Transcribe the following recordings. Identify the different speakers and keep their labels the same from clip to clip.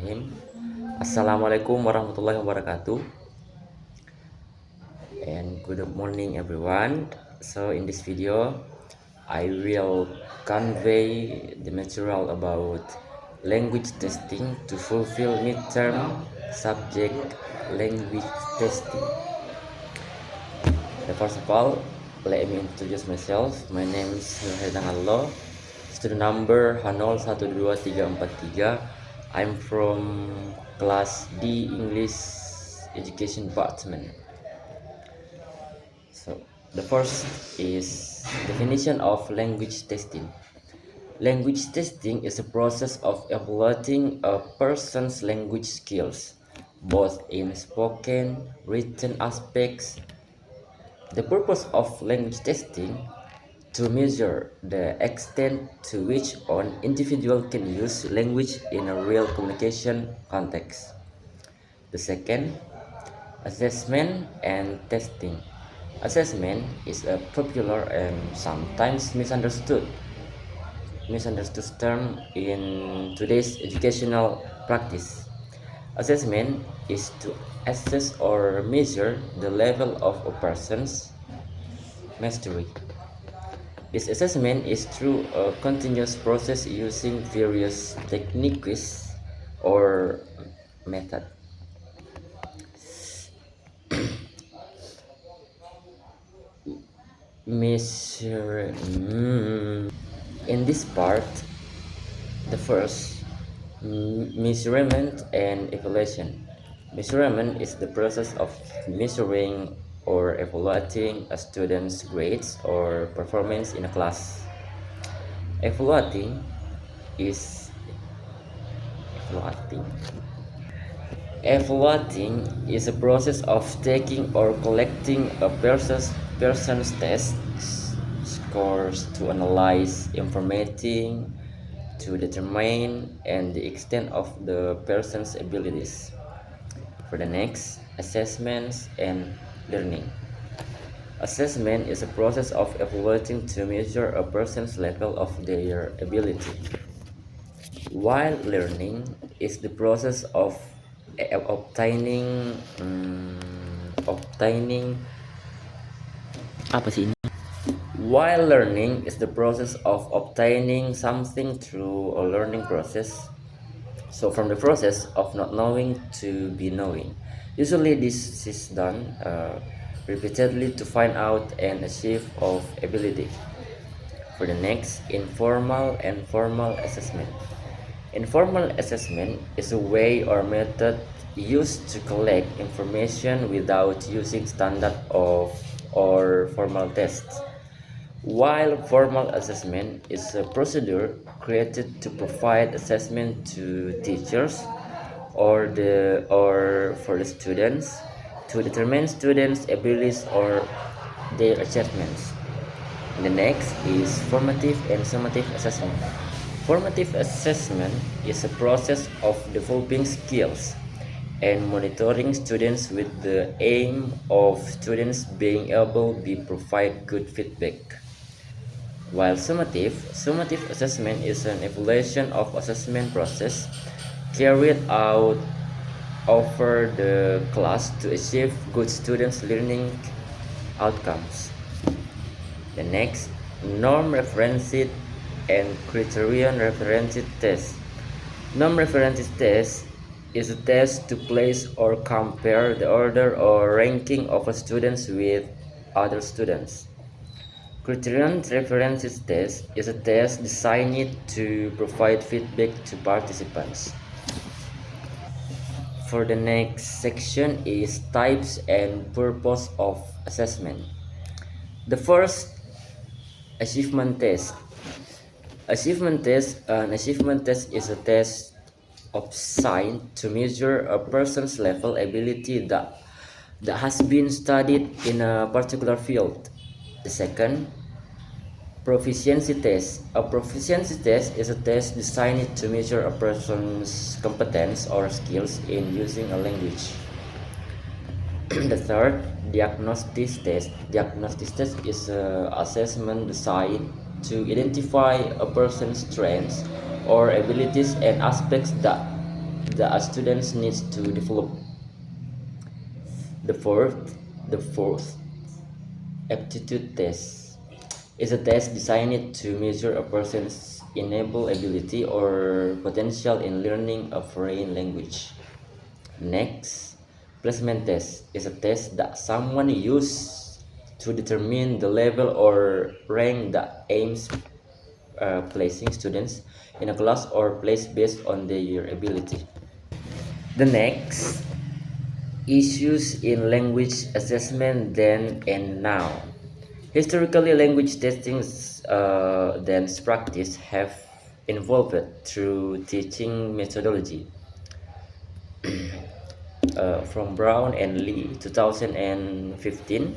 Speaker 1: Bismillahirrahmanirrahim. Assalamualaikum warahmatullahi wabarakatuh. And good morning everyone. So in this video I will convey the material about language testing to fulfill midterm subject language testing. First of all, let me introduce myself. My name is Nurhaidan Allah. Student number H012343. I'm from class D English Education Department. So the first is definition of language testing. Language testing is a process of evaluating a person's language skills, both in spoken, written aspects. The purpose of language testing to measure the extent to which an individual can use language in a real communication context. The second, assessment and testing. Assessment is a popular and sometimes misunderstood term in today's educational practice. Assessment is to assess or measure the level of a person's mastery. This assessment is through a continuous process using various techniques or method. In this part, the first, measurement and evaluation. Measurement is the process of measuring or evaluating a student's grades or performance in a class. Evaluating is a process of taking or collecting a person's test scores to analyze information to determine and the extent of the person's abilities. For the next, assessments and learning. Assessment is a process of evaluating to measure a person's level of their ability, while learning is the process of obtaining apa sih ini? While learning is the process of obtaining something through a learning process. So from the process of not knowing to be knowing. Usually this is done repeatedly to find out and achieve of ability. For the next, informal and formal assessment. Informal assessment is a way or method used to collect information without using standard or formal tests, while formal assessment is a procedure created to provide assessment to teachers or for the students to determine students' abilities or their achievements. The next is formative and summative assessment. Formative assessment is a process of developing skills and monitoring students with the aim of students being able to provide good feedback. While summative assessment is an evaluation of assessment process carried out over the class to achieve good students' learning outcomes. The next, norm referenced and criterion referenced test. Norm referenced test is a test to place or compare the order or ranking of a students with other students. Criterion references test is a test designed to provide feedback to participants. For the next section is types and purpose of assessment. The first, achievement test. An achievement test is a test designed to measure a person's level ability that has been studied in a particular field. The second, proficiency test. A proficiency test is a test designed to measure a person's competence or skills in using a language. The third, diagnostic test. Diagnostic test is an assessment designed to identify a person's strengths or abilities and aspects that that a student needs to develop. The fourth aptitude test is a test designed to measure a person's innate ability or potential in learning a foreign language. Next, placement test is a test that someone uses to determine the level or rank that aims placing students in a class or place based on their ability. The next, issues in language assessment then and now. Historically, language testings then practice have evolved through teaching methodology. From Brown and Lee 2015,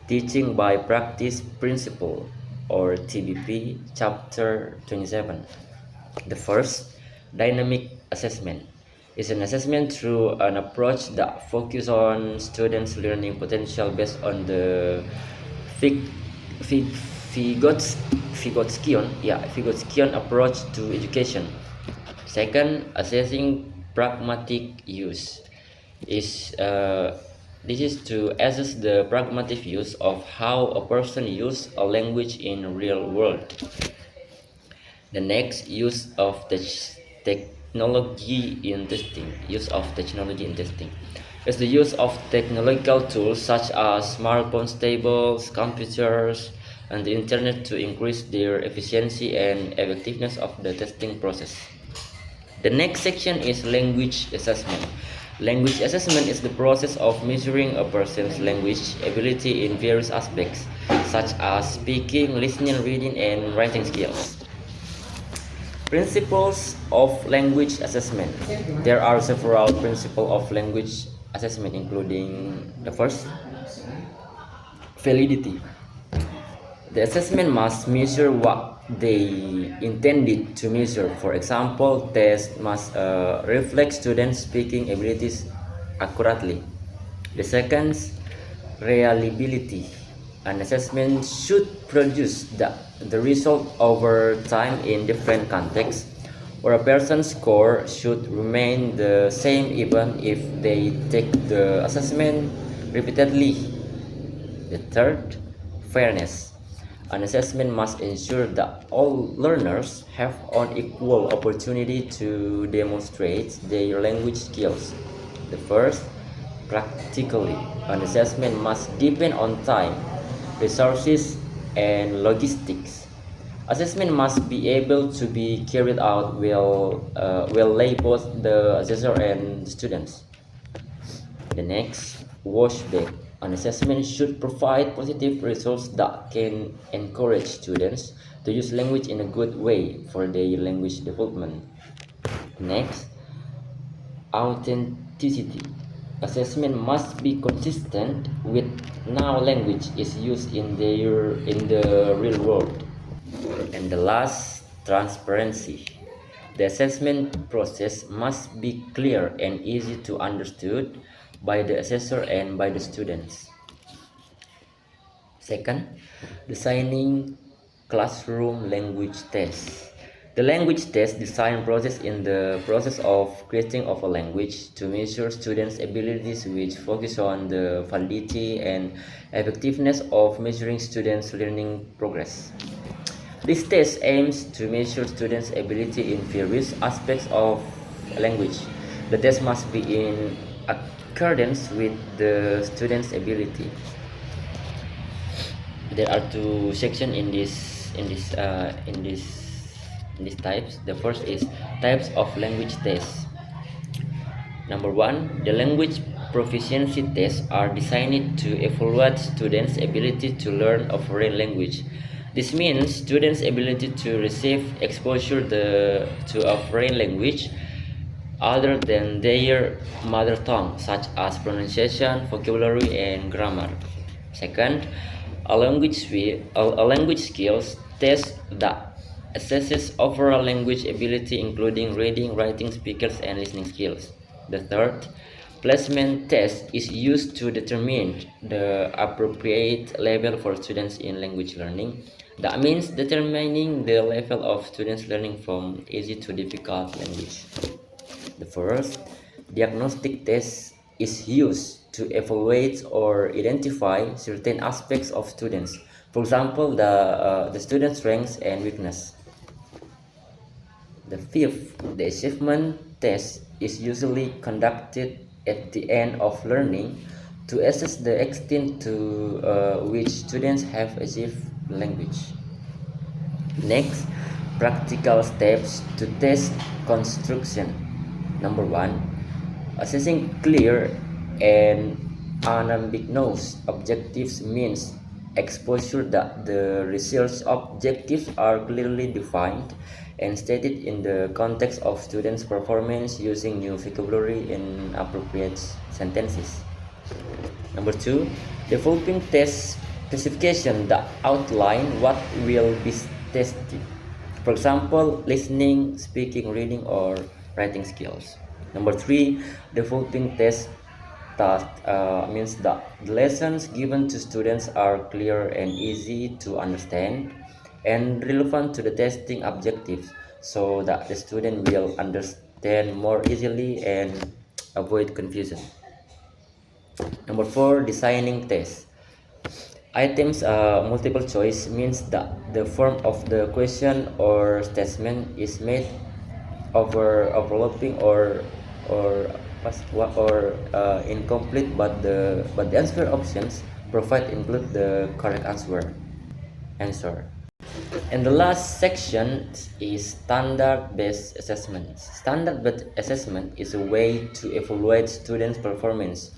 Speaker 1: Teaching by Practice Principle, or TBP, Chapter 27. The first, dynamic assessment, is an assessment through an approach that focuses on students' learning potential based on the Vygotskian approach to education. Second, assessing pragmatic use this is to assess the pragmatic use of how a person uses a language in real world. The next, use of technology in testing. Use of technology in testing is the use of technological tools such as smartphones, tablets, computers, and the internet to increase their efficiency and effectiveness of the testing process. The next section is language assessment. Language assessment is the process of measuring a person's language ability in various aspects, such as speaking, listening, reading, and writing skills. Principles of language assessment. There are several principles of language assessment, including the first, validity. The assessment must measure what they intended to measure. For example, tests must reflect students' speaking abilities accurately. The second, reliability. An assessment should produce the result over time in different contexts, or a person's score should remain the same even if they take the assessment repeatedly. The third, fairness. An assessment must ensure that all learners have an equal opportunity to demonstrate their language skills. The first, practically. An assessment must depend on time, resources, and logistics. Assessment must be able to be carried out will lay both the assessor and the students. The next, washback. An assessment should provide positive results that can encourage students to use language in a good way for their language development. Next, authenticity. Assessment must be consistent with how language is used in the real world. And the last, transparency. The assessment process must be clear and easy to understood by the assessor and by the students. Second, designing classroom language tests. The language test design process in the process of creating of a language to measure students' abilities, which focus on the validity and effectiveness of measuring students' learning progress. This test aims to measure students' ability in various aspects of language. The test must be in accordance with the student's ability. There are two sections in these types. The first is types of language tests. Number one, the language proficiency tests are designed to evaluate students' ability to learn a foreign language. This means students' ability to receive exposure to a foreign language other than their mother tongue, such as pronunciation, vocabulary, and grammar. Second, a language skills test that assesses overall language ability, including reading, writing, speaking, and listening skills. The third, placement test is used to determine the appropriate level for students in language learning. That means determining the level of students learning from easy to difficult language. The first, diagnostic test is used to evaluate or identify certain aspects of students. For example, the student's strengths and weakness. The fifth, the achievement test is usually conducted at the end of learning to assess the extent to which students have achieved language. Next, practical steps to test construction. Number one, assessing clear and unambiguous objectives means exposure that the research objectives are clearly defined and stated in the context of students' performance using new vocabulary in appropriate sentences. Number two, developing test specification that outline what will be tested. For example, listening, speaking, reading, or writing skills. Number three, developing test task means that the lessons given to students are clear and easy to understand and relevant to the testing objectives so that the student will understand more easily and avoid confusion. Number four, designing tests. Items multiple choice means that the form of the question or statement is made overlapping or incomplete, but the answer options provide include the correct answer. And the last section is standard-based assessment. Standard-based assessment is a way to evaluate students' performance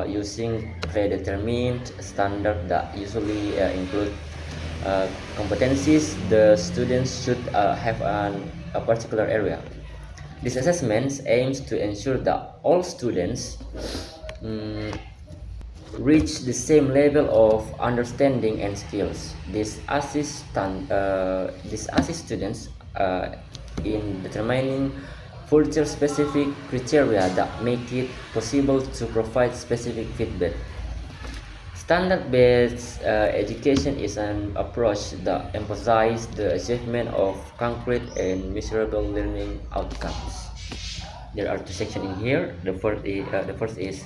Speaker 1: using predetermined standard that usually include competencies the students should have in a particular area. This assessment aims to ensure that all students reach the same level of understanding and skills. This assists students in determining future specific criteria that make it possible to provide specific feedback. Standard-based education is an approach that emphasizes the achievement of concrete and measurable learning outcomes. There are two sections in here. The first is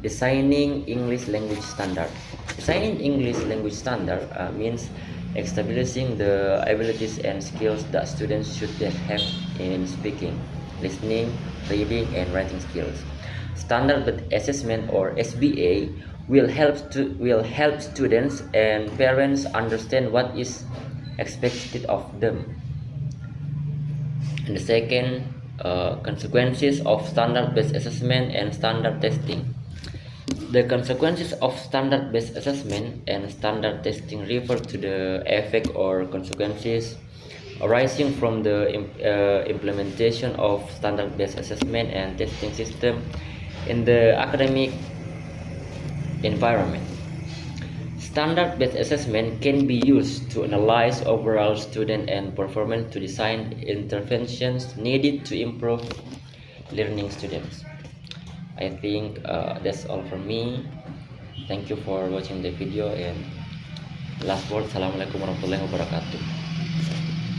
Speaker 1: designing English language standard. Designing English language standard means establishing the abilities and skills that students should have in speaking, listening, reading, and writing skills. Standard assessment or SBA will help students and parents understand what is expected of them. And the second, consequences of standard-based assessment and standard testing. The consequences of standard-based assessment and standard testing refer to the effect or consequences arising from the implementation of standard-based assessment and testing system in the academic environment. Standard-based assessment can be used to analyze overall student and performance to design interventions needed to improve learning students. I think that's all from me. Thank you for watching the video, and last word, Assalamualaikum warahmatullahi wabarakatuh.